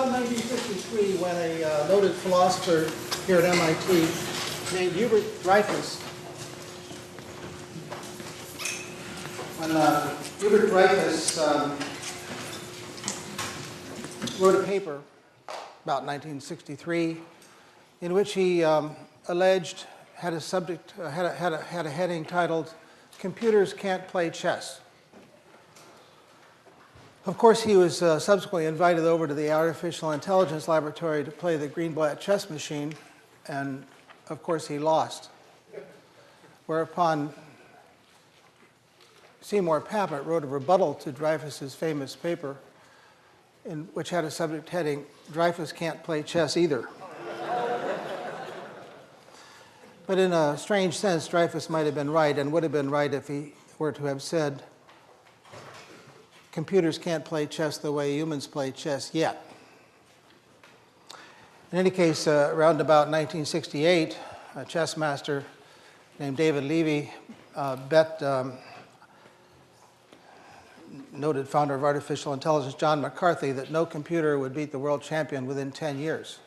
1963 when a noted philosopher here at MIT named Hubert Dreyfus, wrote a paper about 1963 in which he alleged, had a subject, had a heading titled, "Computers Can't Play Chess." Of course, he was subsequently invited over to the Artificial Intelligence Laboratory to play the Greenblatt chess machine, and of course he lost. Whereupon Seymour Papert wrote a rebuttal to Dreyfus's famous paper, which had a subject heading, "Dreyfus Can't Play Chess Either." But in a strange sense, Dreyfus might have been right, and would have been right if he were to have said, "Computers can't play chess the way humans play chess yet." In any case, around about 1968, a chess master named David Levy bet noted founder of artificial intelligence John McCarthy that no computer would beat the world champion within 10 years.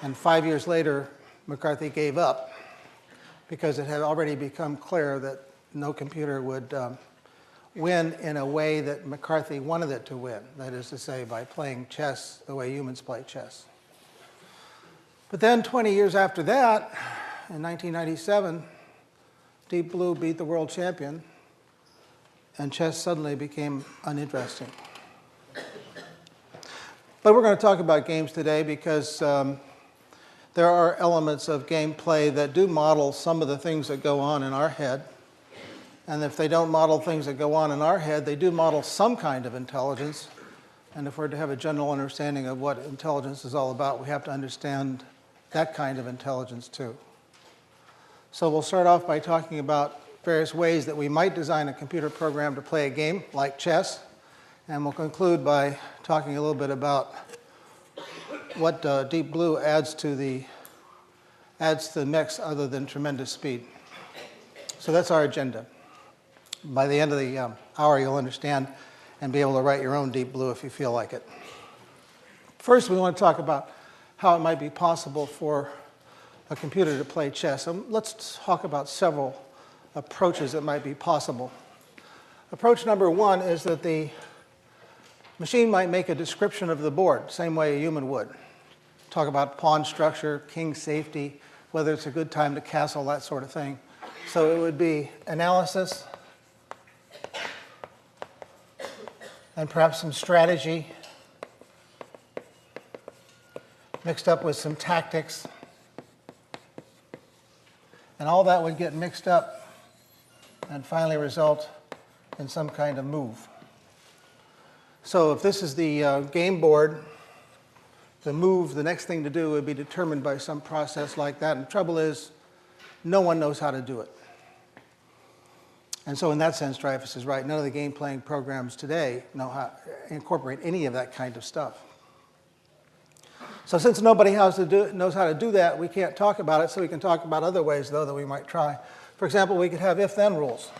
And 5 years later, McCarthy gave up because it had already become clear that no computer would win in a way that McCarthy wanted it to win, that is to say, by playing chess the way humans play chess. But then 20 years after that, in 1997, Deep Blue beat the world champion, and chess suddenly became uninteresting. But we're going to talk about games today because there are elements of gameplay that do model some of the things that go on in our head. And if they don't model things that go on in our head, they do model some kind of intelligence. And if we're to have a general understanding of what intelligence is all about, we have to understand that kind of intelligence too. So we'll start off by talking about various ways that we might design a computer program to play a game like chess. And we'll conclude by talking a little bit about what Deep Blue adds to the mix other than tremendous speed. So that's our agenda. By the end of the hour, you'll understand and be able to write your own Deep Blue if you feel like it. First, we want to talk about how it might be possible for a computer to play chess. And let's talk about several approaches that might be possible. Approach number one is that the machine might make a description of the board, same way a human would. Talk about pawn structure, king safety, whether it's a good time to castle, that sort of thing. So it would be analysis, and perhaps some strategy mixed up with some tactics. And all that would get mixed up and finally result in some kind of move. So if this is the game board, the move, the next thing to do would be determined by some process like that. And the trouble is, no one knows how to do it. And so in that sense, Dreyfus is right. None of the game-playing programs today know how to incorporate any of that kind of stuff. So since nobody knows how to do that, we can't talk about it, so we can talk about other ways, though, that we might try. For example, we could have if-then rules.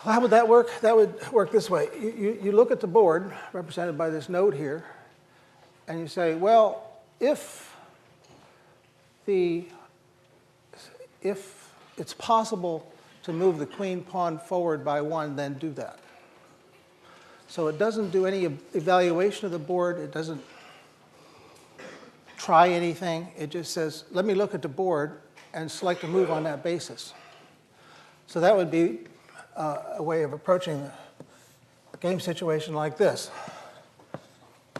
How would that work? That would work this way. You look at the board, represented by this node here, and you say, well, if it's possible to move the queen pawn forward by one, then do that. So it doesn't do any evaluation of the board. It doesn't try anything. It just says, let me look at the board and select a move on that basis. So that would be a way of approaching a game situation like this.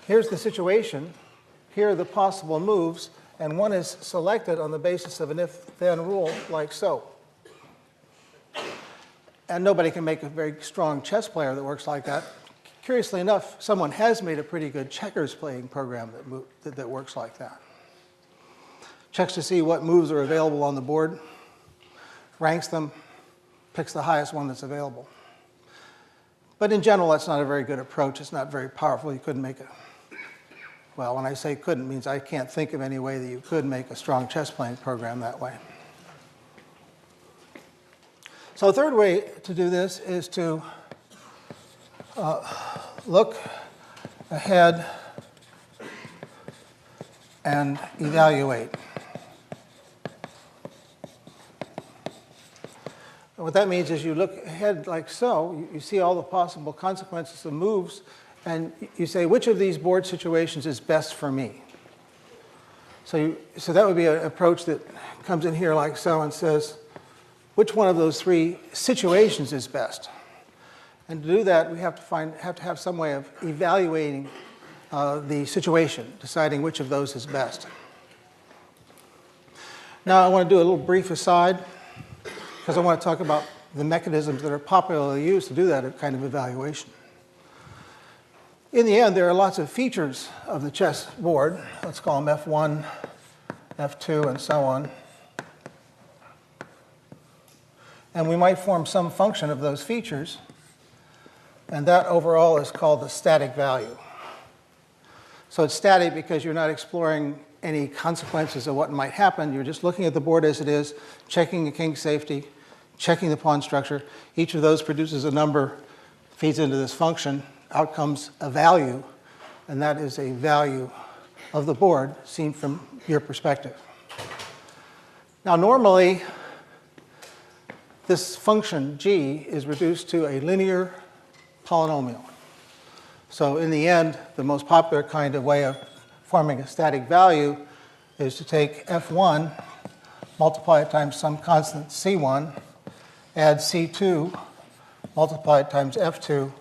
Here's the situation. Here are the possible moves, and one is selected on the basis of an if-then rule, like so. And nobody can make a very strong chess player that works like that. Curiously enough, someone has made a pretty good checkers playing program that works like that. Checks to see what moves are available on the board, ranks them, picks the highest one that's available. But in general, that's not a very good approach. It's not very powerful. You couldn't make well, when I say couldn't, it means I can't think of any way that you could make a strong chess playing program that way. So a third way to do this is to look ahead and evaluate. And what that means is you look ahead like so, you see all the possible consequences of moves, and you say, which of these board situations is best for me? So that would be an approach that comes in here like so and says, which one of those three situations is best? And to do that, we have to have some way of evaluating the situation, deciding which of those is best. Now I want to do a little brief aside, because I want to talk about the mechanisms that are popularly used to do that kind of evaluation. In the end, there are lots of features of the chess board. Let's call them F1, F2, and so on. And we might form some function of those features, and that overall is called the static value. So it's static because you're not exploring any consequences of what might happen. You're just looking at the board as it is, checking the king's safety, checking the pawn structure. Each of those produces a number, feeds into this function. Out comes a value, and that is a value of the board seen from your perspective. Now, normally, this function g is reduced to a linear polynomial. So in the end, the most popular kind of way of forming a static value is to take f1, multiply it times some constant c1, add c2, multiply it times f2,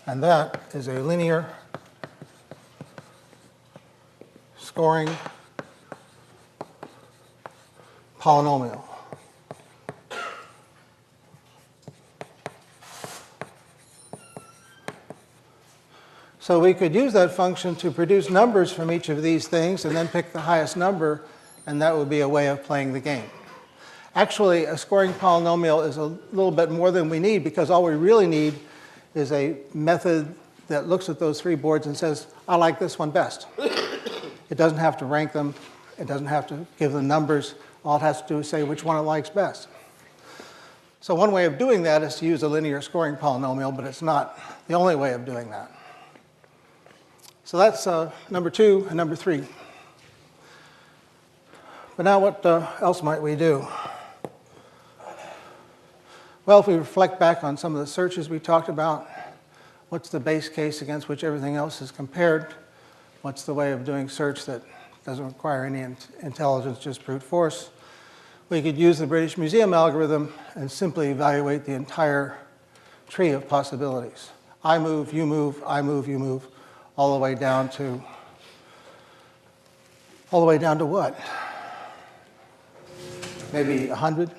and that is a linear scoring polynomial. So we could use that function to produce numbers from each of these things and then pick the highest number, and that would be a way of playing the game. Actually, a scoring polynomial is a little bit more than we need, because all we really need is a method that looks at those three boards and says, I like this one best. It doesn't have to rank them. It doesn't have to give them numbers. All it has to do is say which one it likes best. So one way of doing that is to use a linear scoring polynomial, but it's not the only way of doing that. So that's number 2 and number 3. But now what else might we do? Well, if we reflect back on some of the searches we talked about, what's the base case against which everything else is compared? What's the way of doing search that doesn't require any intelligence, just brute force? We could use the British Museum algorithm and simply evaluate the entire tree of possibilities. I move, you move, I move, you move, all the way down to what? Maybe 100,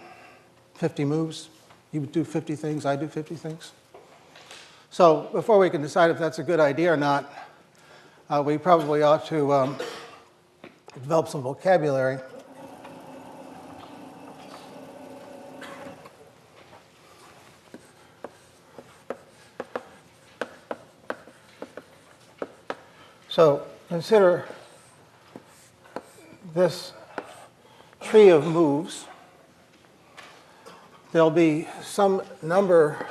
50 moves. You would do 50 things, I do 50 things. So before we can decide if that's a good idea or not, we probably ought to develop some vocabulary. So consider this tree of moves. There'll be some number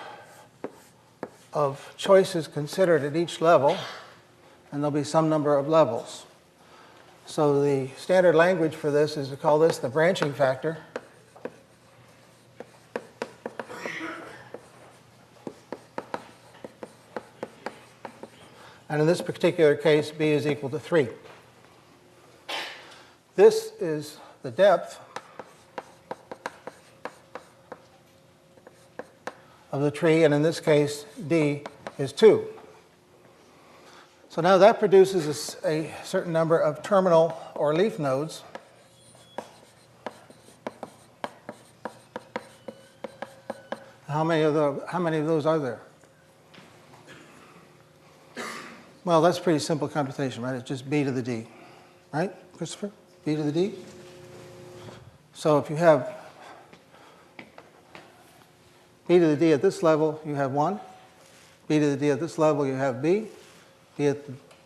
of choices considered at each level, and there'll be some number of levels. So the standard language for this is to call this the branching factor. And in this particular case, b is equal to 3. This is the depth of the tree, and in this case, d is 2. So now that produces a certain number of terminal or leaf nodes. How many of those are there? Well, that's a pretty simple computation, right? It's just b to the d, right, Christopher? B to the d? So if you have b to the d at this level, you have 1. B to the d at this level, you have b. B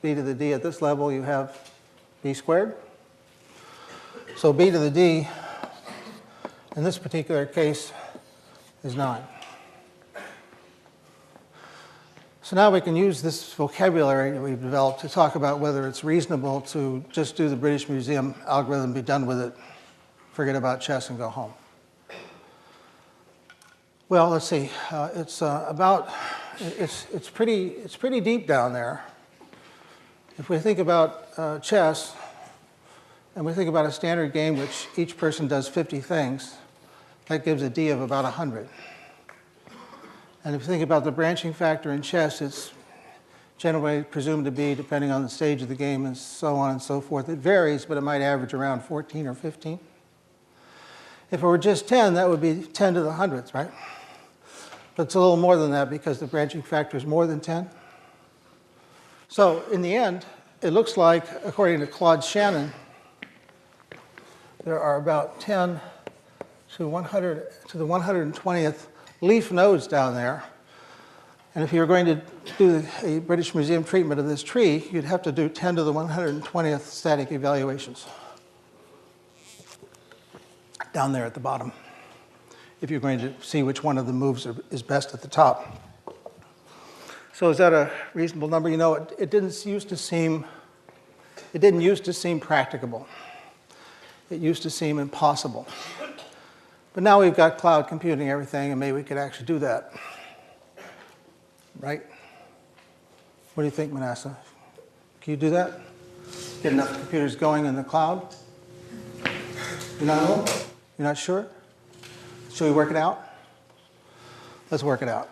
to the d at this level, you have b squared. So b to the d in this particular case is 9. So now we can use this vocabulary that we've developed to talk about whether it's reasonable to just do the British Museum algorithm, be done with it, forget about chess and go home. Well, let's see. It's pretty deep down there. If we think about chess, and we think about a standard game which each person does 50 things, that gives a d of about 100. And if you think about the branching factor in chess, it's generally presumed to be, depending on the stage of the game and so on and so forth. It varies, but it might average around 14 or 15. If it were just 10, that would be 10 to the hundredth, right? But it's a little more than that because the branching factor is more than 10. So in the end, it looks like, according to Claude Shannon, there are about 10 to the 120th leaf nodes down there. And if you were going to do a British Museum treatment of this tree, you'd have to do 10 to the 120th static evaluations down there at the bottom, if you're going to see which one of the moves is best at the top. So is that a reasonable number? You know, it didn't used to seem practicable. It used to seem impossible. But now we've got cloud computing and everything, and maybe we could actually do that. Right? What do you think, Manasseh? Can you do that? Get enough computers going in the cloud? You're not sure? Should we work it out? Let's work it out.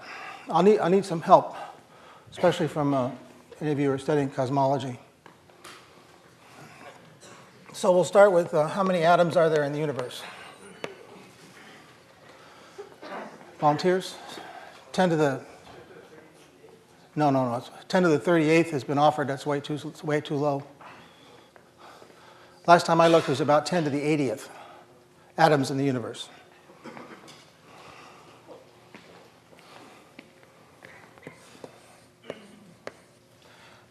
I need some help, especially from any of you who are studying cosmology. So we'll start with how many atoms are there in the universe? Volunteers? 10 to the... No. 10 to the 38th has been offered. That's way too low. Last time I looked, it was about 10 to the 80th atoms in the universe.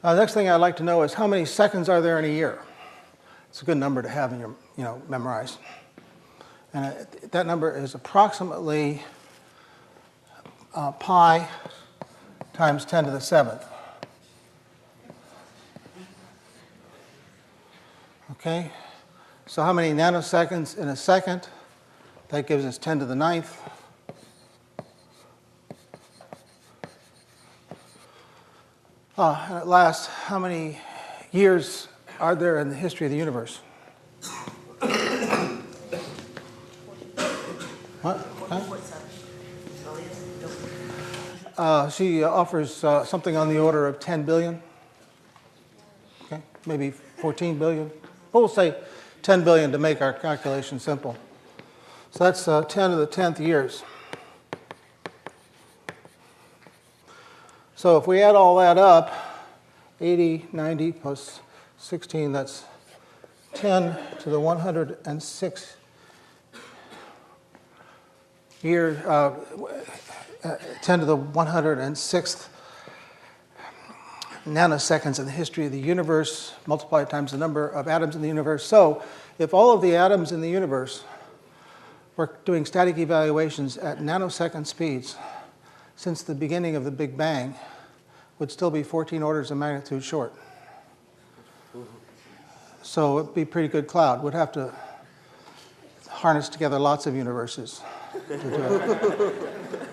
The next thing I'd like to know is how many seconds are there in a year? It's a good number to have in your, memorized. And that number is approximately pi times 10 to the 7th. Okay? So how many nanoseconds in a second? That gives us 10 to the 9th. And at last, how many years are there in the history of the universe? What? Huh? She offers something on the order of 10 billion. Okay, maybe 14 billion. But we'll say 10 billion to make our calculation simple. So that's 10 to the 10th years. So if we add all that up, 80, 90 plus 16, that's 10 to the 106 year, 10 to the 106th nanoseconds in the history of the universe, multiplied times the number of atoms in the universe. So if all of the atoms in the universe were doing static evaluations at nanosecond speeds since the beginning of the Big Bang, would still be 14 orders of magnitude short. So it'd be a pretty good cloud. We'd have to harness together lots of universes to do it.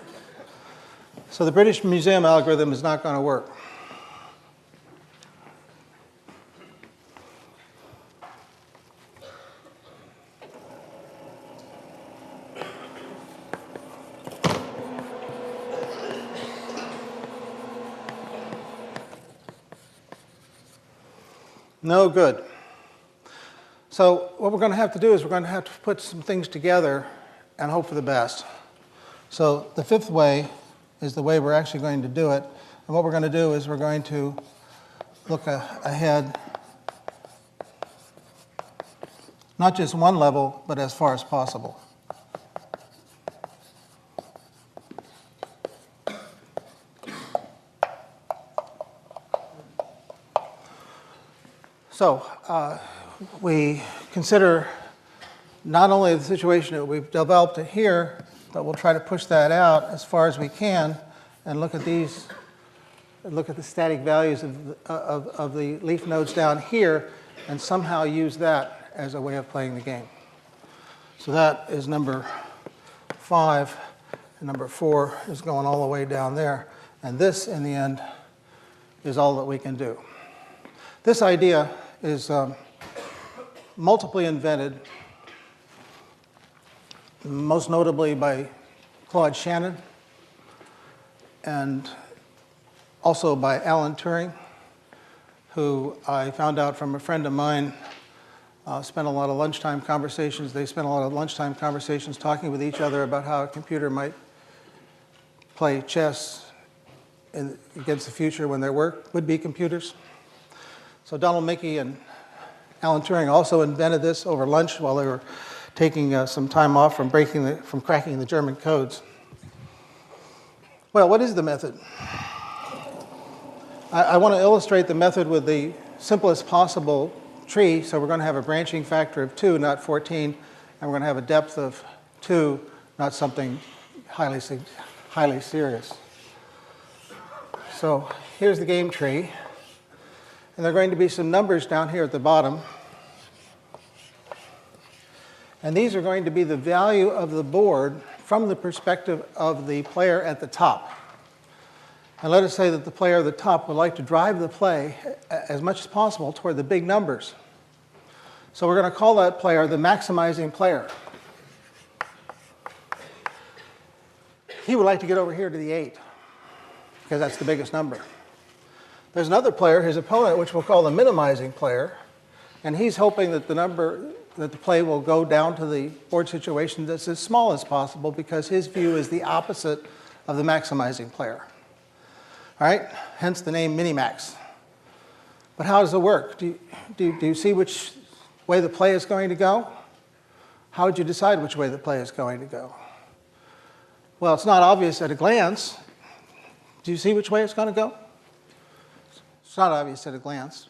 So the British Museum algorithm is not going to work. No good. So what we're going to have to do is we're going to have to put some things together and hope for the best. So the fifth way is the way we're actually going to do it. And what we're going to do is we're going to look ahead, not just one level, but as far as possible. So we consider not only the situation that we've developed here, but we'll try to push that out as far as we can and look at these, look at the static values of the leaf nodes down here and somehow use that as a way of playing the game. So that is number 5, and number 4 is going all the way down there. And this, in the end, is all that we can do. This idea is multiply invented, most notably by Claude Shannon and also by Alan Turing, who I found out from a friend of mine spent a lot of lunchtime conversations. They spent a lot of lunchtime conversations talking with each other about how a computer might play chess against the future when there would be computers. So Donald Mickey and Alan Turing also invented this over lunch while they were taking some time off from cracking the German codes. Well, what is the method? I want to illustrate the method with the simplest possible tree. So we're going to have a branching factor of 2, not 14, and we're going to have a depth of 2, not something highly serious. So here's the game tree, and there are going to be some numbers down here at the bottom. And these are going to be the value of the board from the perspective of the player at the top. And let us say that the player at the top would like to drive the play as much as possible toward the big numbers. So we're going to call that player the maximizing player. He would like to get over here to the 8, because that's the biggest number. There's another player, his opponent, which we'll call the minimizing player, and he's hoping that the play will go down to the board situation that's as small as possible, because his view is the opposite of the maximizing player. All right? Hence the name Minimax. But how does it work? Do you see which way the play is going to go? How would you decide which way the play is going to go? Well, it's not obvious at a glance. Do you see which way it's going to go? It's not obvious at a glance.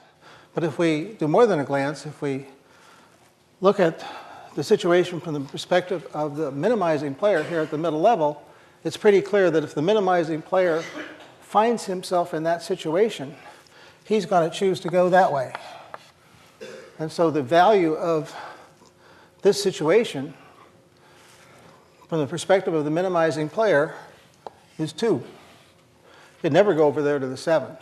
But if we do more than a glance, if we look at the situation from the perspective of the minimizing player here at the middle level, it's pretty clear that if the minimizing player finds himself in that situation, he's going to choose to go that way. And so the value of this situation from the perspective of the minimizing player is 2. He'd never go over there to the 7.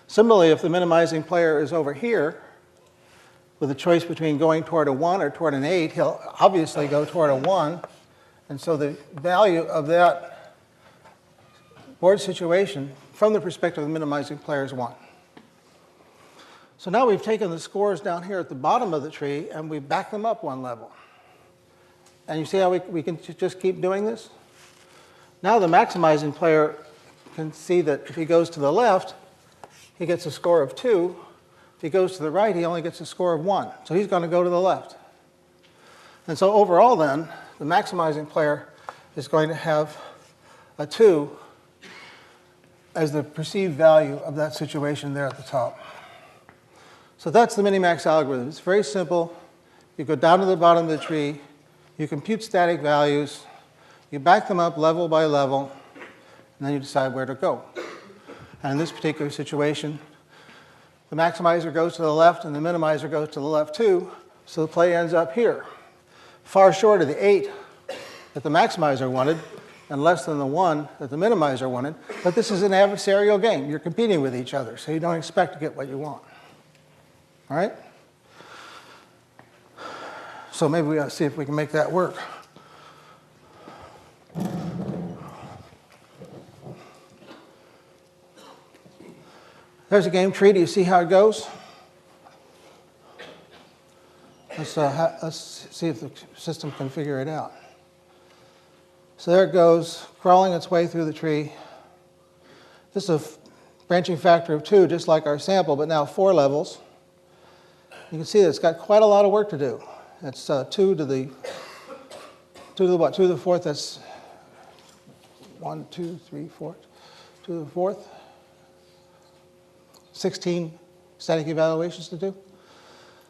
Similarly, if the minimizing player is over here with a choice between going toward a 1 or toward an 8, he'll obviously go toward a 1. And so the value of that board situation from the perspective of the minimizing player is 1. So now we've taken the scores down here at the bottom of the tree and we back them up 1 level. And you see how we can just keep doing this? Now the maximizing player can see that if he goes to the left, he gets a score of 2. If he goes to the right, he only gets a score of 1. So he's going to go to the left. And so overall then, the maximizing player is going to have a 2 as the perceived value of that situation there at the top. So that's the Minimax algorithm. It's very simple. You go down to the bottom of the tree, you compute static values, you back them up level by level, and then you decide where to go. And in this particular situation, the maximizer goes to the left and the minimizer goes to the left too, so the play ends up here, far short of the 8 that the maximizer wanted and less than the 1 that the minimizer wanted. But this is an adversarial game. You're competing with each other, so you don't expect to get what you want. All right? So maybe we ought to see if we can make that work. There's a game tree. Do you see how it goes? Let's see if the system can figure it out. So there it goes, crawling its way through the tree. This is a branching factor of 2, just like our sample, but now 4 levels. You can see that it's got quite a lot of work to do. It's 2 to the what? 2 to the 4th. That's 1, 2, 3, 4. 2 to the 4th. 16 static evaluations to do.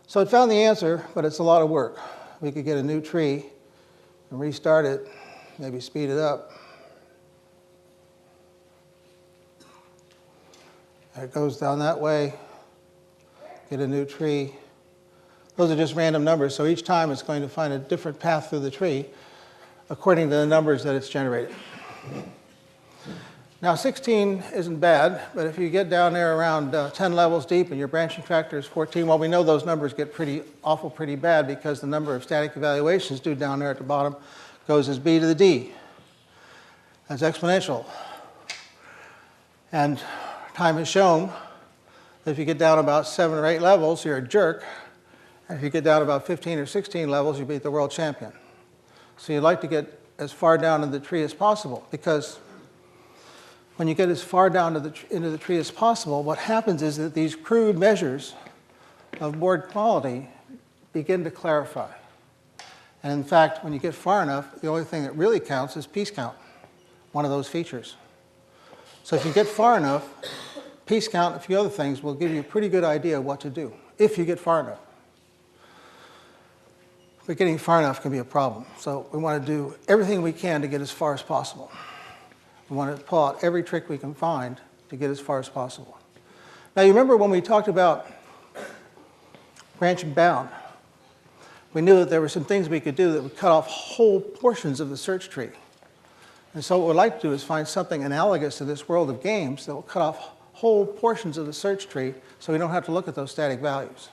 So it found the answer, but it's a lot of work. we could get a new tree and restart it, maybe speed it up. It goes down that way, get a new tree. Those are just random numbers, so each time it's going to find a different path through the tree according to the numbers that it's generated. Now 16 isn't bad, but if you get down there around 10 levels deep and your branching factor is 14, well, we know those numbers get pretty bad because the number of static evaluations due down there at the bottom goes as b to the d. That's exponential. And time has shown that if you get down about 7 or 8 levels, you're a jerk. And if you get down about 15 or 16 levels, you beat the world champion. So you'd like to get as far down in the tree as possible, because when you get as far down into the tree as possible, what happens is that these crude measures of board quality begin to clarify. And in fact, when you get far enough, the only thing that really counts is piece count, one of those features. So if you get far enough, piece count and a few other things will give you a pretty good idea of what to do, if you get far enough. But getting far enough can be a problem. So we want to do everything we can to get as far as possible. We want to pull out every trick we can find to get as far as possible. Now, you remember when we talked about branch and bound, we knew that there were some things we could do that would cut off whole portions of the search tree. And so what we'd like to do is find something analogous to this world of games that will cut off whole portions of the search tree so we don't have to look at those static values.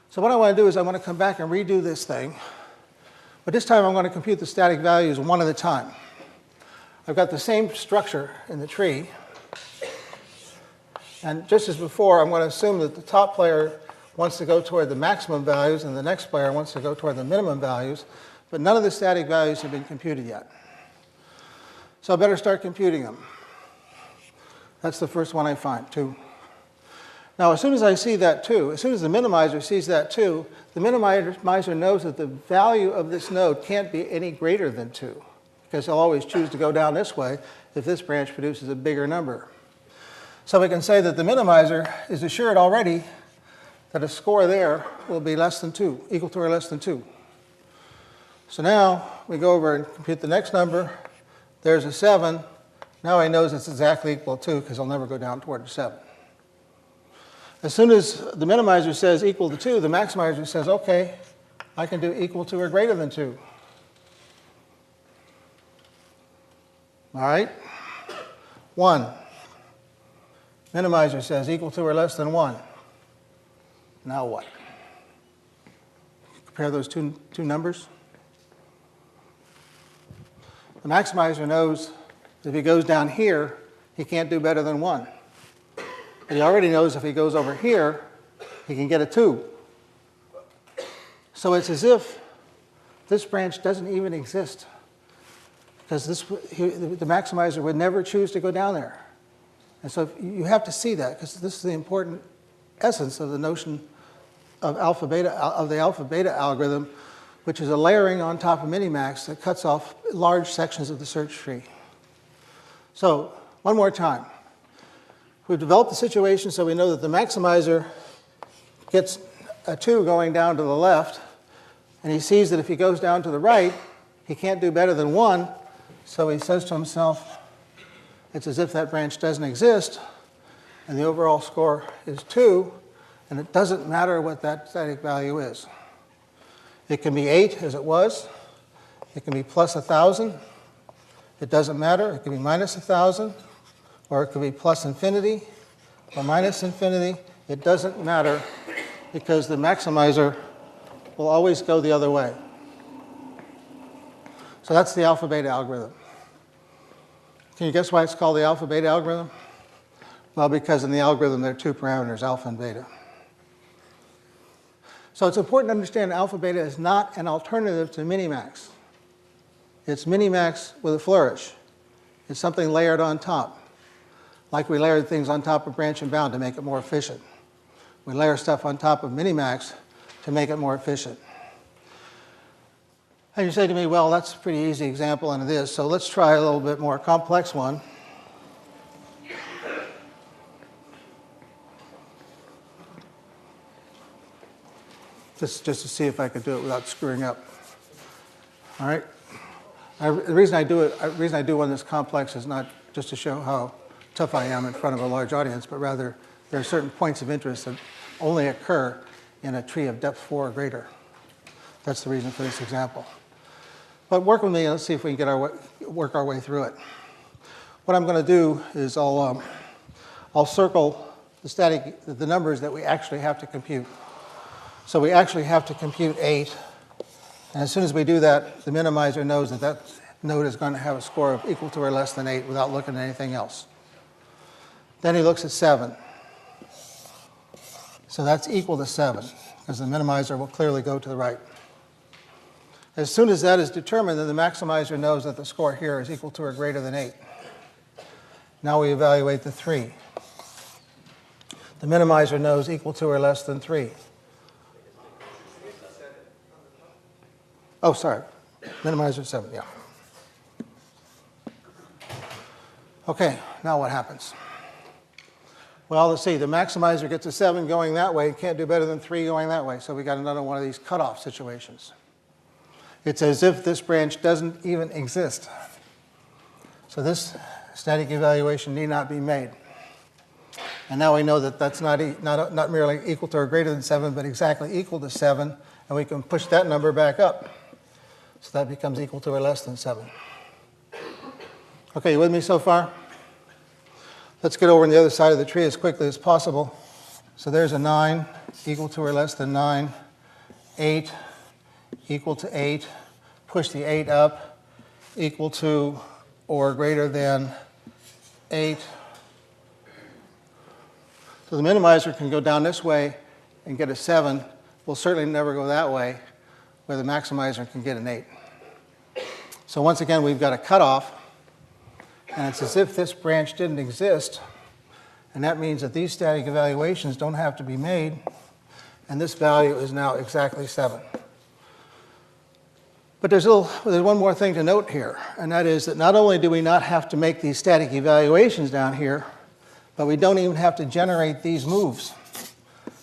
So what I want to do is I want to come back and redo this thing. But this time I'm going to compute the static values one at a time. I've got the same structure in the tree. And just as before, I'm going to assume that the top player wants to go toward the maximum values and the next player wants to go toward the minimum values. But none of the static values have been computed yet. So I better start computing them. That's the first one I find, 2. Now, as soon as I see that 2, as soon as the minimizer sees that 2, the minimizer knows that the value of this node can't be any greater than 2, because he'll always choose to go down this way if this branch produces a bigger number. So we can say that the minimizer is assured already that a score there will be less than 2, equal to or less than 2. So now we go over and compute the next number. There's a 7. Now he knows it's exactly equal to 2 because he'll never go down toward a 7. As soon as the minimizer says equal to 2, the maximizer says, okay, I can do equal to or greater than 2. All right? 1. Minimizer says equal to or less than 1. Now what? Compare those two numbers. The maximizer knows that if he goes down here, he can't do better than 1. But he already knows if he goes over here, he can get a 2. So it's as if this branch doesn't even exist, because the maximizer would never choose to go down there. And so you have to see that, because this is the important essence of the notion of the alpha-beta algorithm, which is a layering on top of Minimax that cuts off large sections of the search tree. So one more time. We've developed the situation so we know that the maximizer gets a 2 going down to the left, and he sees that if he goes down to the right, he can't do better than 1, so he says to himself, it's as if that branch doesn't exist, and the overall score is 2, and it doesn't matter what that static value is. It can be 8, as it was. It can be plus 1,000. It doesn't matter. It can be minus 1,000. Or it could be plus infinity or minus infinity. It doesn't matter, because the maximizer will always go the other way. So that's the alpha-beta algorithm. Can you guess why it's called the alpha-beta algorithm? Well, because in the algorithm there are 2 parameters, alpha and beta. So it's important to understand alpha-beta is not an alternative to Minimax. It's Minimax with a flourish. It's something layered on top. Like we layered things on top of branch and bound to make it more efficient. We layer stuff on top of Minimax to make it more efficient. And you say to me, well, that's a pretty easy example, and it is, so let's try a little bit more complex one. just to see if I could do it without screwing up. All right? The reason I do one this complex is not just to show how tough I am in front of a large audience, but rather there are certain points of interest that only occur in a tree of depth 4 or greater. That's the reason for this example. But work with me and let's see if we can work our way through it. What I'm going to do is I'll circle the numbers that we actually have to compute. So we actually have to compute 8. And as soon as we do that, the minimizer knows that that node is going to have a score of equal to or less than 8 without looking at anything else. Then he looks at 7. So that's equal to 7, because the minimizer will clearly go to the right. As soon as that is determined, then the maximizer knows that the score here is equal to or greater than 8. Now we evaluate the 3. The minimizer knows equal to or less than 3. Oh, sorry. Minimizer 7, yeah. Okay, now what happens? Well, let's see. The maximizer gets a 7 going that way. It can't do better than 3 going that way. So we got another one of these cutoff situations. It's as if this branch doesn't even exist. So this static evaluation need not be made. And now we know that that's not merely equal to or greater than 7, but exactly equal to 7. And we can push that number back up. So that becomes equal to or less than 7. Okay, you with me so far? Let's get over on the other side of the tree as quickly as possible. So there's a 9 equal to or less than 9. 8 equal to 8. Push the 8 up, equal to or greater than 8. So the minimizer can go down this way and get a 7. We'll certainly never go that way where the maximizer can get an 8. So once again, we've got a cutoff. And it's as if this branch didn't exist. And that means that these static evaluations don't have to be made. And this value is now exactly 7. But there's one more thing to note here. And that is that not only do we not have to make these static evaluations down here, but we don't even have to generate these moves.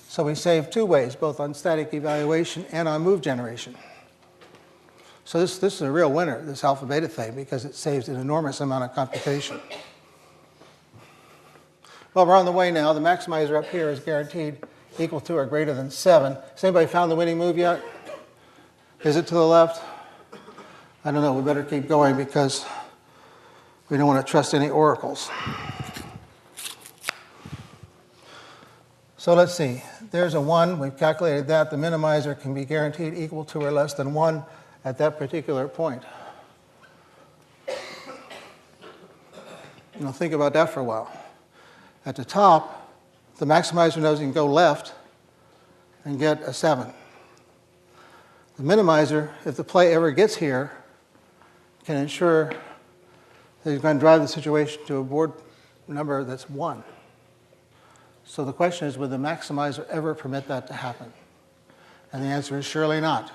So we save 2 ways, both on static evaluation and on move generation. So this is a real winner, this alpha beta thing, because it saves an enormous amount of computation. Well, we're on the way now. The maximizer up here is guaranteed equal to or greater than 7. Has anybody found the winning move yet? Is it to the left? I don't know. We better keep going because we don't want to trust any oracles. So let's see. There's a 1. We've calculated that. The minimizer can be guaranteed equal to or less than 1 at that particular point. Think about that for a while. At the top, the maximizer knows he can go left and get a 7. The minimizer, if the play ever gets here, can ensure that he's going to drive the situation to a board number that's 1. So the question is, would the maximizer ever permit that to happen? And the answer is surely not.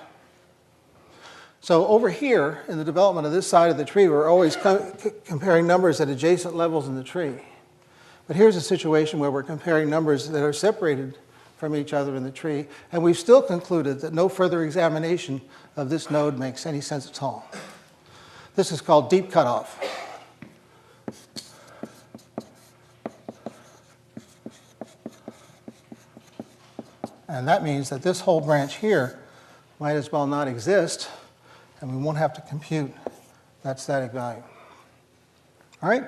So over here, in the development of this side of the tree, we're always comparing numbers at adjacent levels in the tree. But here's a situation where we're comparing numbers that are separated from each other in the tree, and we've still concluded that no further examination of this node makes any sense at all. This is called deep cutoff. And that means that this whole branch here might as well not exist, and we won't have to compute that static value. All right?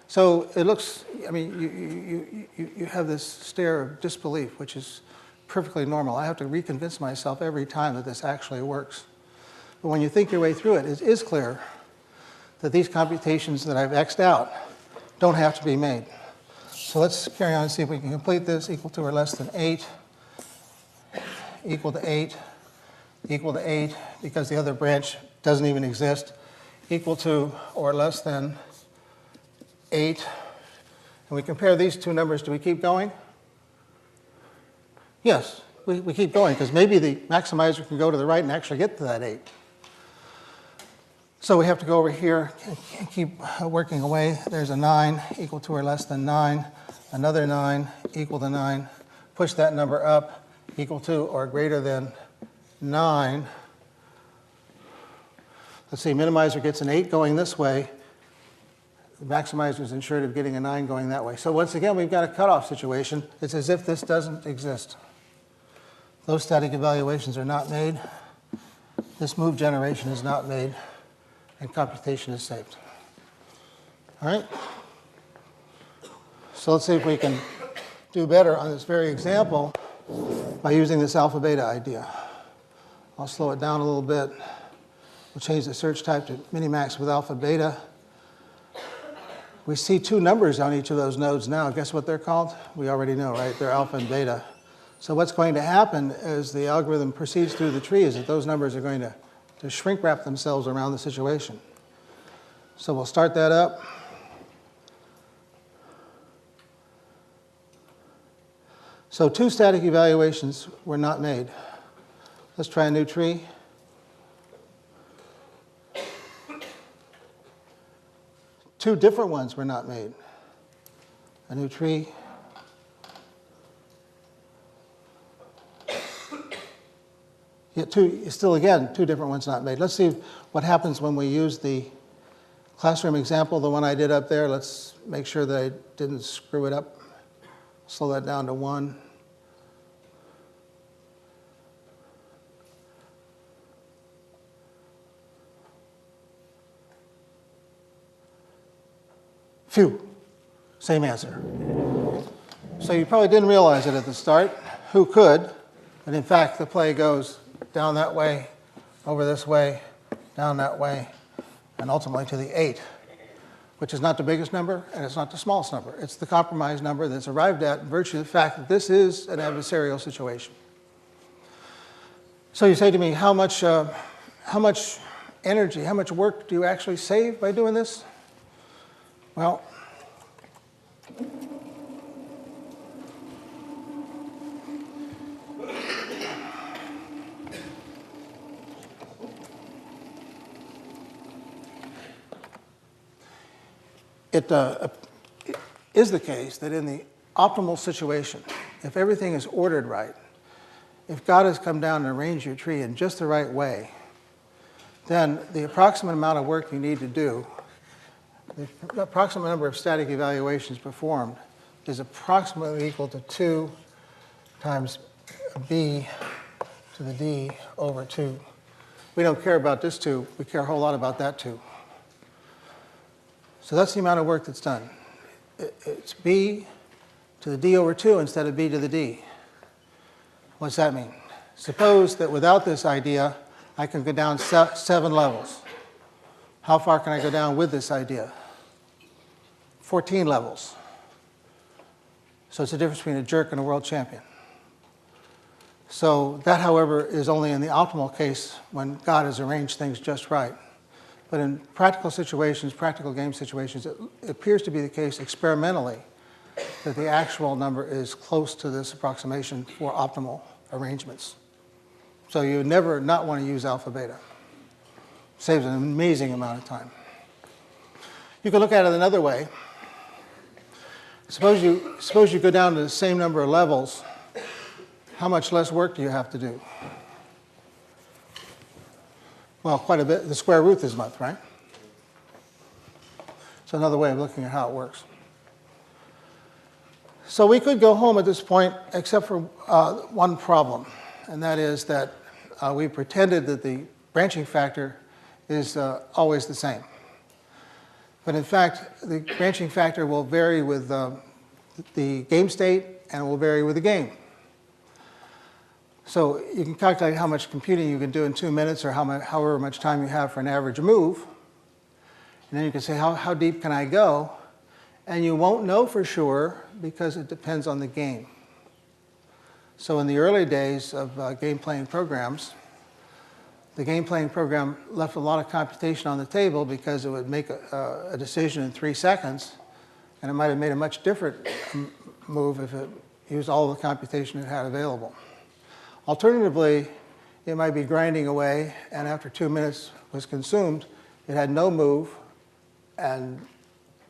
So it looks, you have this stare of disbelief, which is perfectly normal. I have to reconvince myself every time that this actually works. But when you think your way through it, it is clear that these computations that I've X'd out don't have to be made. So let's carry on and see if we can complete this. Equal to or less than 8, equal to 8, equal to 8, because the other branch doesn't even exist, equal to or less than 8. And we compare these two numbers. Do we keep going? Yes, we keep going, because maybe the maximizer can go to the right and actually get to that 8. So we have to go over here and keep working away. There's a 9 equal to or less than 9, another 9 equal to 9. Push that number up, equal to or greater than 9. Let's see, minimizer gets an 8 going this way. The maximizer is ensured of getting a 9 going that way. So once again, we've got a cutoff situation. It's as if this doesn't exist. Those static evaluations are not made. This move generation is not made, and computation is saved. All right? So let's see if we can do better on this very example by using this alpha beta idea. I'll slow it down a little bit. We'll change the search type to Minimax with alpha beta. We see 2 numbers on each of those nodes now. Guess what they're called? We already know, right? They're alpha and beta. So what's going to happen as the algorithm proceeds through the tree is that those numbers are going to shrink wrap themselves around the situation. So we'll start that up. So 2 static evaluations were not made. Let's try a new tree. Two different ones were not made. A new tree. Yet still again, 2 different ones not made. Let's see what happens when we use the classroom example, the one I did up there. Let's make sure that I didn't screw it up. Slow that down to 1. Phew, same answer. So you probably didn't realize it at the start. Who could? But in fact, the play goes down that way, over this way, down that way, and ultimately to the 8, which is not the biggest number, and it's not the smallest number. It's the compromise number that's arrived at in virtue of the fact that this is an adversarial situation. So you say to me, how much energy, how much work do you actually save by doing this? Well, it is the case that in the optimal situation, if everything is ordered right, if God has come down and arranged your tree in just the right way, then the approximate amount of work you need to do, the approximate number of static evaluations performed, is approximately equal to 2 times b to the d over 2. We don't care about this 2. We care a whole lot about that 2. So that's the amount of work that's done. It's b to the d over 2 instead of b to the d. What's that mean? Suppose that without this idea, I can go down 7 levels. How far can I go down with this idea? 14 levels. So it's the difference between a jerk and a world champion. So that, however, is only in the optimal case when God has arranged things just right. But in practical situations, practical game situations, it appears to be the case experimentally that the actual number is close to this approximation for optimal arrangements. So you would never not want to use alpha beta. Saves an amazing amount of time. You can look at it another way. Suppose you go down to the same number of levels. How much less work do you have to do? Well, quite a bit. The square root this month, right? So another way of looking at how it works. So we could go home at this point, except for one problem, and that is that we pretended that the branching factor is always the same. But in fact, the branching factor will vary with the game state, and it will vary with the game. So you can calculate how much computing you can do in 2 minutes, or however much time you have for an average move. And then you can say, how deep can I go? And you won't know for sure because it depends on the game. So in the early days of game playing programs, the game playing program left a lot of computation on the table because it would make a decision in 3 seconds, and it might have made a much different move if it used all the computation it had available. Alternatively, it might be grinding away, and after 2 minutes was consumed, it had no move and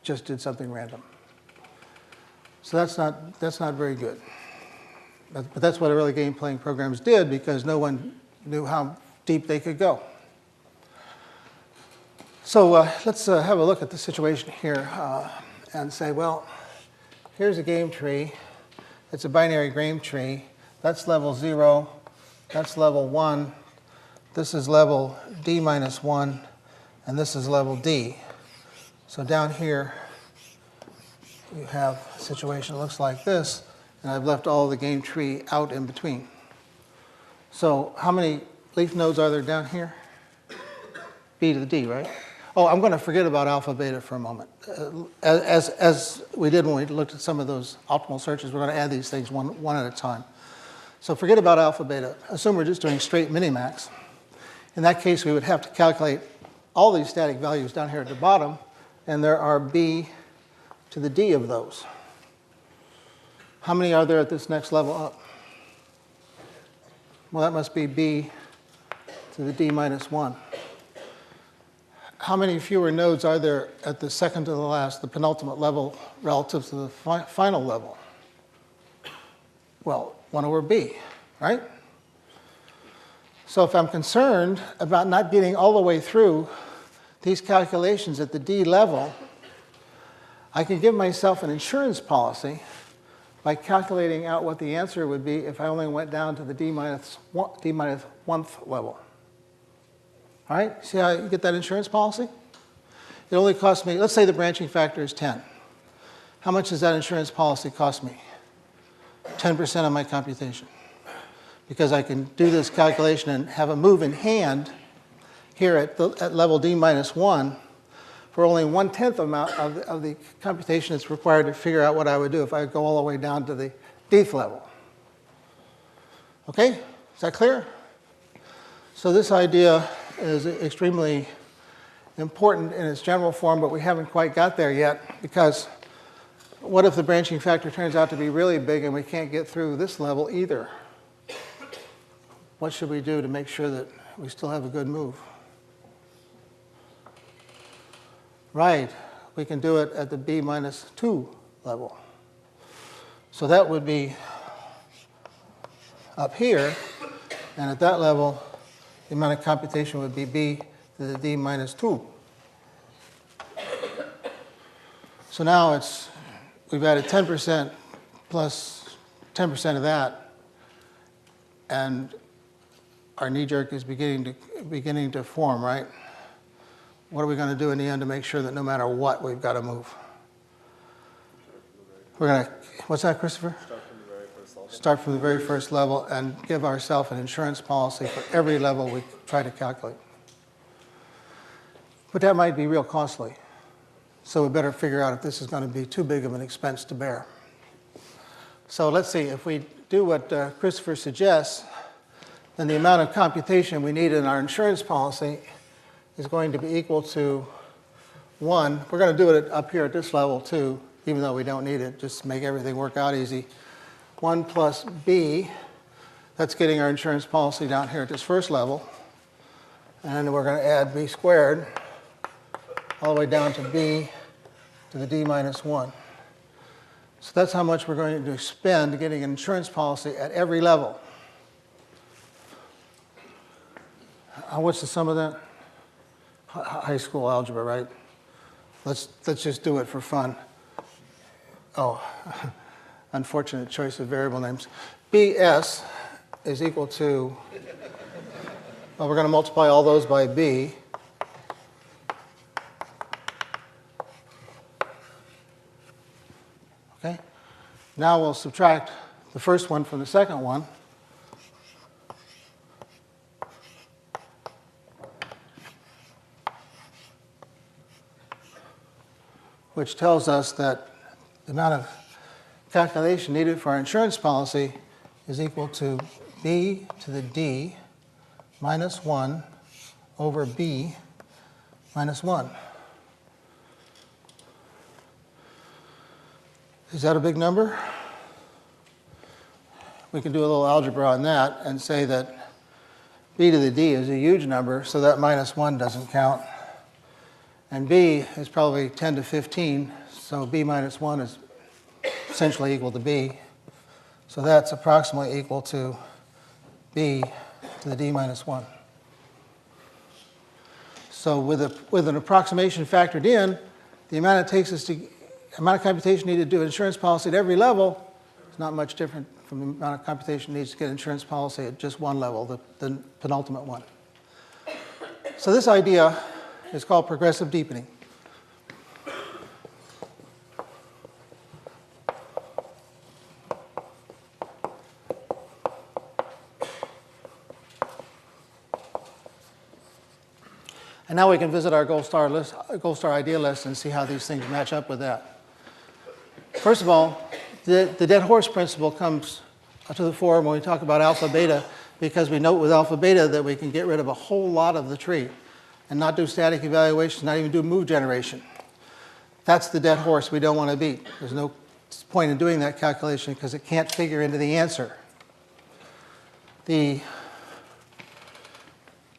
just did something random. So that's not very good. But that's what early game playing programs did because no one knew how deep they could go. So let's have a look at the situation here and say, well, here's a game tree. It's a binary game tree. That's level 0. That's level 1. This is level D minus 1. And this is level D. So down here, you have a situation that looks like this. And I've left all the game tree out in between. So how many leaf nodes are there down here? B to the D, right? Oh, I'm going to forget about alpha beta for a moment. As we did when we looked at some of those optimal searches, we're going to add these things one at a time. So forget about alpha beta. Assume we're just doing straight minimax. In that case, we would have to calculate all these static values down here at the bottom, and there are B to the D of those. How many are there at this next level up? Well, that must be B to the D minus 1. How many fewer nodes are there at the second to the last, the penultimate level, relative to the final level? Well, 1 over B, right? So if I'm concerned about not getting all the way through these calculations at the D level, I can give myself an insurance policy by calculating out what the answer would be if I only went down to the D minus 1th level. All right, see how you get that insurance policy? It only costs me, let's say the branching factor is 10. How much does that insurance policy cost me? 10% of my computation. Because I can do this calculation and have a move in hand here at level D minus 1 for only 1/10 amount of the computation that's required to figure out what I would do if I go all the way down to the Dth level. Okay, is that clear? So this idea is extremely important in its general form, but we haven't quite got there yet, because what if the branching factor turns out to be really big and we can't get through this level either? What should we do to make sure that we still have a good move? Right, we can do it at the B minus 2 level. So that would be up here, and at that level, the amount of computation would be B to the D minus 2. So now we've added 10% plus 10% of that, and our knee jerk is beginning to form, right? What are we going to do in the end to make sure that no matter what, we've got to move? We're going to, what's that, Christopher? Start from the very first level and give ourselves an insurance policy for every level we try to calculate. But that might be real costly. So we better figure out if this is going to be too big of an expense to bear. So let's see, if we do what Christopher suggests, then the amount of computation we need in our insurance policy is going to be equal to 1. We're going to do it up here at this level too, even though we don't need it, just to make everything work out easy. 1 plus B, that's getting our insurance policy down here at this first level. And we're going to add B squared all the way down to B to the D minus 1. So that's how much we're going to spend getting an insurance policy at every level. What's the sum of that? High school algebra, right? Let's just do it for fun. Oh, unfortunate choice of variable names. BS is equal to, well, we're going to multiply all those by B. Okay? Now we'll subtract the first one from the second one. Which tells us that the amount of calculation needed for our insurance policy is equal to B to the D minus 1 over B minus 1. Is that a big number? We can do a little algebra on that and say that B to the D is a huge number, so that minus 1 doesn't count. And B is probably 10 to 15, so B minus 1 is essentially equal to B. So that's approximately equal to b to the d minus 1. So with an approximation factored in, the amount of computation needed to do insurance policy at every level is not much different from the amount of computation needs to get insurance policy at just one level, the penultimate one. So this idea is called progressive deepening. And now we can visit our gold star idea list and see how these things match up with that. First of all, the dead horse principle comes to the fore when we talk about alpha beta, because we note with alpha beta that we can get rid of a whole lot of the tree and not do static evaluations, not even do move generation. That's the dead horse we don't want to beat. There's no point in doing that calculation because it can't figure into the answer. The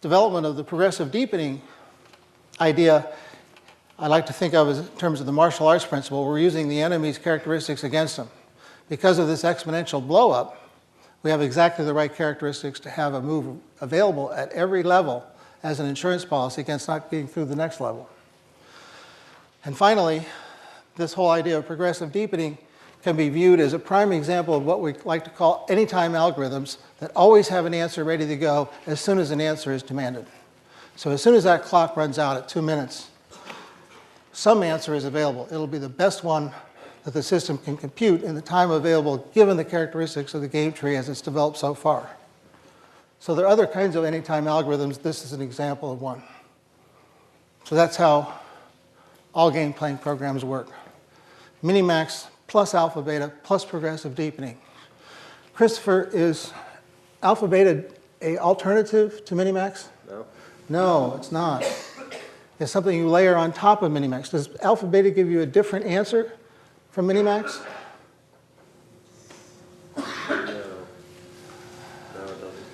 development of the progressive deepening idea I like to think of as in terms of the martial arts principle. We're using the enemy's characteristics against them. Because of this exponential blow-up, we have exactly the right characteristics to have a move available at every level as an insurance policy against not getting through the next level. And finally, this whole idea of progressive deepening can be viewed as a prime example of what we like to call anytime algorithms that always have an answer ready to go as soon as an answer is demanded. So as soon as that clock runs out at 2 minutes, some answer is available. It'll be the best one that the system can compute in the time available given the characteristics of the game tree as it's developed so far. So there are other kinds of anytime algorithms. This is an example of one. So that's how all game playing programs work. Minimax plus alpha beta plus progressive deepening. Christopher, is alpha beta an alternative to Minimax? No. No, it's not. It's something you layer on top of Minimax. Does alpha beta give you a different answer from Minimax? No. No, it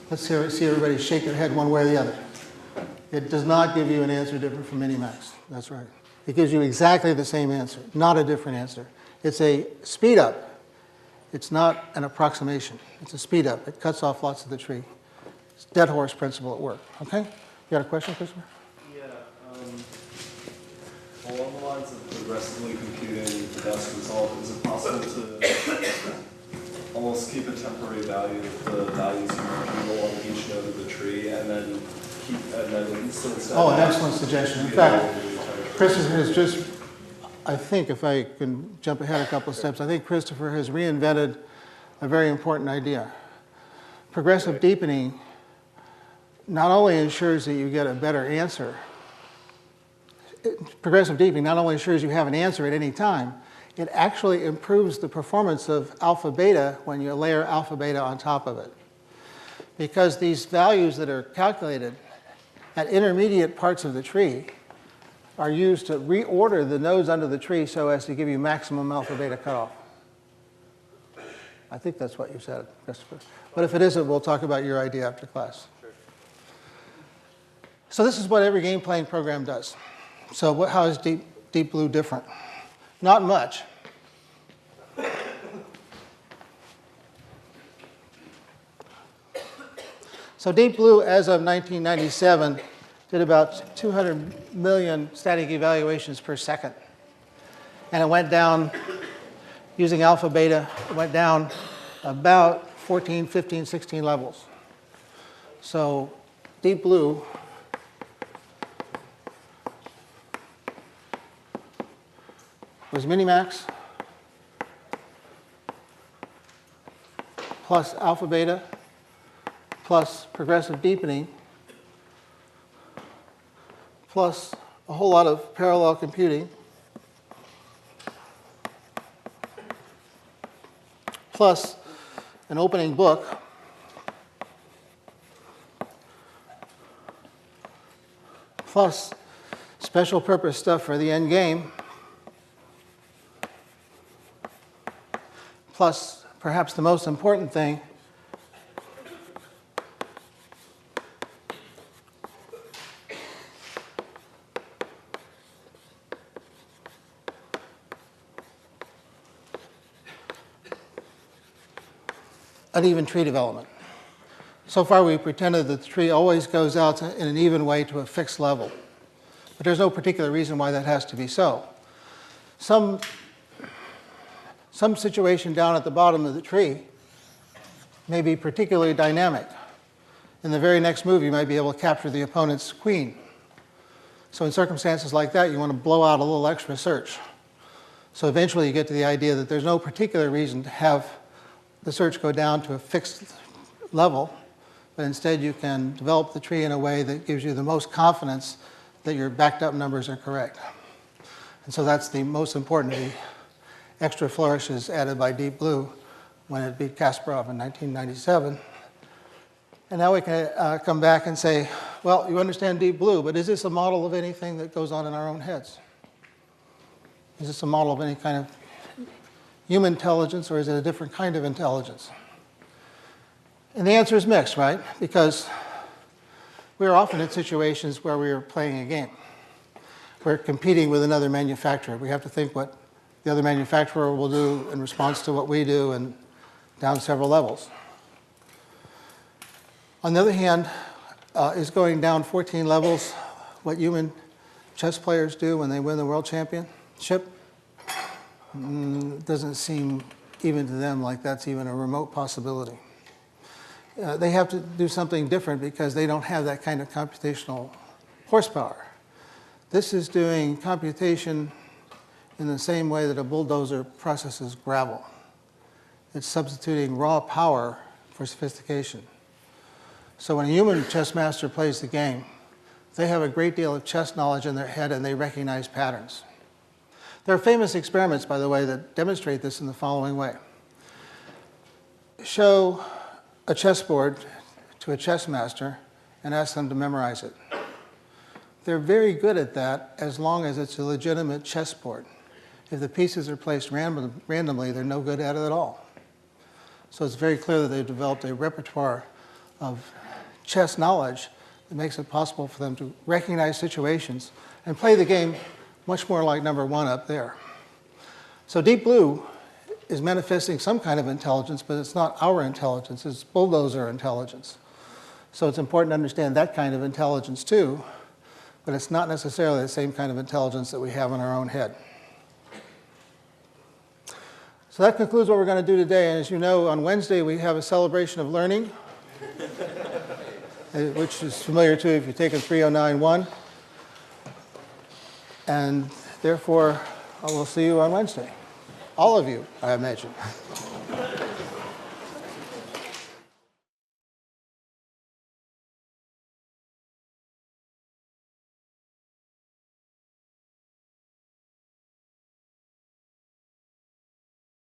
doesn't. Let's see everybody shake their head one way or the other. It does not give you an answer different from Minimax. That's right. It gives you exactly the same answer, not a different answer. It's a speed up. It's not an approximation. It's a speed up. It cuts off lots of the tree. It's dead horse principle at work. Okay? You got a question, Christopher? Yeah. Along the lines of progressively computing the best result, is it possible to almost keep a temporary value of the values you compute along each node of the tree, and then instead? Oh, an excellent suggestion. In fact, Christopher has just, I think if I can jump ahead a couple of steps, I think Christopher has reinvented a very important idea. Progressive deepening not only ensures that you get a better answer, progressive deepening not only ensures you have an answer at any time, it actually improves the performance of alpha beta when you layer alpha beta on top of it. Because these values that are calculated at intermediate parts of the tree are used to reorder the nodes under the tree so as to give you maximum alpha beta cutoff. I think that's what you said, Christopher. But if it isn't, we'll talk about your idea after class. Sure. So this is what every game playing program does. So how is Deep Blue different? Not much. So Deep Blue, as of 1997, did about 200 million static evaluations per second. And it went down, using alpha beta, it went down about 14, 15, 16 levels. So Deep Blue was Minimax plus alpha beta plus progressive deepening plus a whole lot of parallel computing plus an opening book plus special purpose stuff for the end game plus perhaps the most important thing, uneven tree development. So far, we pretended that the tree always goes out in an even way to a fixed level. But there's no particular reason why that has to be so. Some situation down at the bottom of the tree may be particularly dynamic. In the very next move, you might be able to capture the opponent's queen. So in circumstances like that, you want to blow out a little extra search. So eventually you get to the idea that there's no particular reason to have the search go down to a fixed level, but instead you can develop the tree in a way that gives you the most confidence that your backed up numbers are correct. And so that's the most important of the extra flourishes added by Deep Blue when it beat Kasparov in 1997. And now we can come back and say, well, you understand Deep Blue, but is this a model of anything that goes on in our own heads? Is this a model of any kind of human intelligence, or is it a different kind of intelligence? And the answer is mixed, right? Because we're often in situations where we're playing a game. We're competing with another manufacturer. We have to think what the other manufacturer will do in response to what we do, and down several levels. On the other hand, is going down 14 levels what human chess players do when they win the world championship? Doesn't seem even to them like that's even a remote possibility. They have to do something different because they don't have that kind of computational horsepower. This is doing computation in the same way that a bulldozer processes gravel. It's substituting raw power for sophistication. So when a human chess master plays the game, they have a great deal of chess knowledge in their head and they recognize patterns. There are famous experiments, by the way, that demonstrate this in the following way. Show a chessboard to a chess master and ask them to memorize it. They're very good at that as long as it's a legitimate chessboard. If the pieces are placed randomly, they're no good at it at all. So it's very clear that they've developed a repertoire of chess knowledge that makes it possible for them to recognize situations and play the game much more like number one up there. So Deep Blue is manifesting some kind of intelligence, but it's not our intelligence, it's bulldozer intelligence. So it's important to understand that kind of intelligence too, but it's not necessarily the same kind of intelligence that we have in our own head. So that concludes what we're going to do today. And as you know, on Wednesday we have a celebration of learning, which is familiar to you if you've taken 3091. And therefore, I will see you on Wednesday. All of you, I imagine.